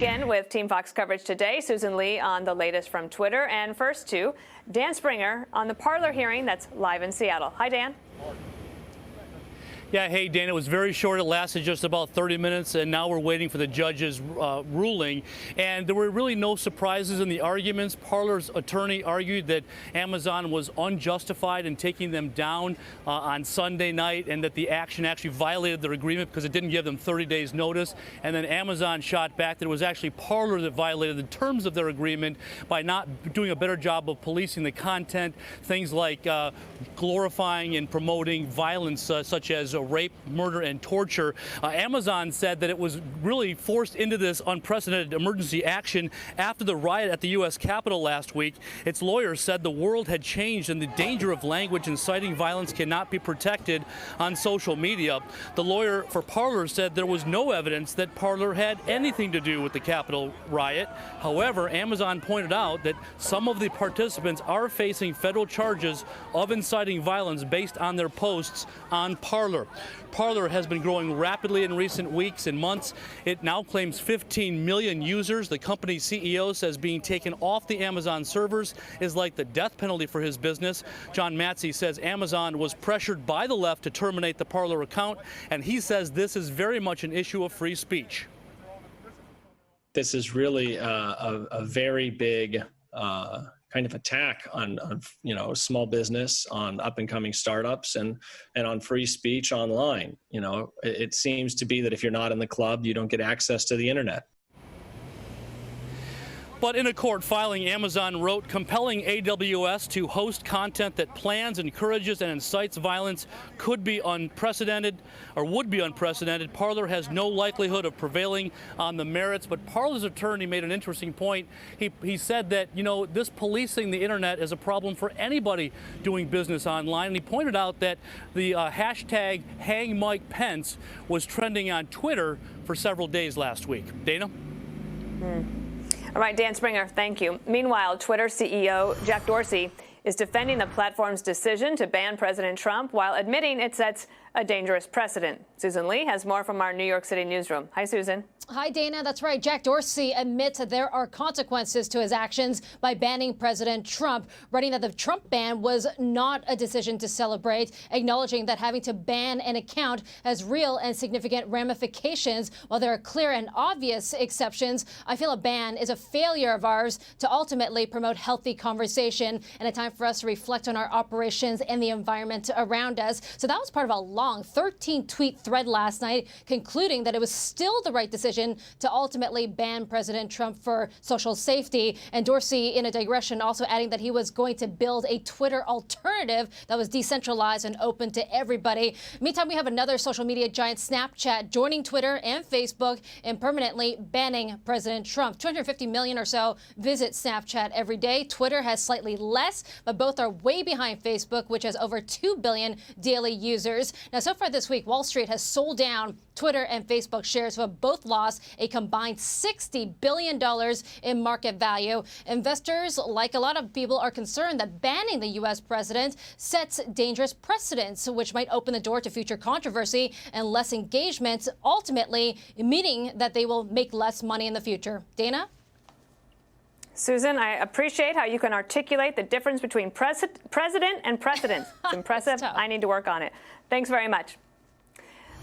Again with Team Fox coverage today, Susan Lee on the latest from Twitter, and first to Dan Springer on the Parler hearing that's live in Seattle. Hi, Dan. Yeah, hey, Dan, it was very short. It lasted just about 30 minutes, and now we're waiting for the judge's ruling. And there were really no surprises in the arguments. Parler's attorney argued that Amazon was unjustified in taking them down on Sunday night, and that the action actually violated their agreement because it didn't give them 30 days notice. And then Amazon shot back that it was actually Parler that violated the terms of their agreement by not doing a better job of policing the content, things like glorifying and promoting violence such as rape, murder, and torture. Amazon said that it was really forced into this unprecedented emergency action after the riot at the U.S. Capitol last week. Its lawyers said the world had changed and the danger of language inciting violence cannot be protected on social media. The lawyer for Parler said there was no evidence that Parler had anything to do with the Capitol riot. However, Amazon pointed out that some of the participants are facing federal charges of inciting violence based on their posts on Parler. Parler has been growing rapidly in recent weeks and months. It now claims 15 million users. The company's CEO says being taken off the Amazon servers is like the death penalty for his business. John Matsey says Amazon was pressured by the left to terminate the Parler account, and he says this is very much an issue of free speech. This is really a very big kind of attack on small business, on up and coming startups, and on free speech online. It seems to be that if you're not in the club, you don't get access to the internet. But in a court filing, Amazon wrote, compelling AWS to host content that plans, encourages, and incites violence could be unprecedented, or would be unprecedented. Parler has no likelihood of prevailing on the merits, but Parler's attorney made an interesting point. He said that, this policing the internet is a problem for anybody doing business online, and he pointed out that the hashtag #HangMikePence was trending on Twitter for several days last week. Dana? All right, Dan Springer, thank you. Meanwhile, Twitter CEO Jack Dorsey is defending the platform's decision to ban President Trump while admitting it sets a dangerous precedent. Susan Lee has more from our New York City newsroom. Hi, Susan. Hi, Dana. That's right. Jack Dorsey admits that there are consequences to his actions by banning President Trump, writing that the Trump ban was not a decision to celebrate, acknowledging that having to ban an account has real and significant ramifications. While there are clear and obvious exceptions, I feel a ban is a failure of ours to ultimately promote healthy conversation and a time for us to reflect on our operations and the environment around us. So that was part of a long 13-tweet thread last night, concluding that it was still the right decision to ultimately ban President Trump for social safety. And Dorsey, in a digression, also adding that he was going to build a Twitter alternative that was decentralized and open to everybody. Meantime, we have another social media giant, Snapchat, joining Twitter and Facebook and permanently banning President Trump. 250 million or so visit Snapchat every day. Twitter has slightly less, but both are way behind Facebook, which has over 2 billion daily users. Now, so far this week, Wall Street has sold down Twitter and Facebook shares, who have both lost a combined $60 billion in market value. Investors, like a lot of people, are concerned that banning the U.S. president sets dangerous precedents, which might open the door to future controversy and less engagement, ultimately meaning that they will make less money in the future. Dana? Susan, I appreciate how you can articulate the difference between president and precedent. It's impressive. I need to work on it. Thanks very much.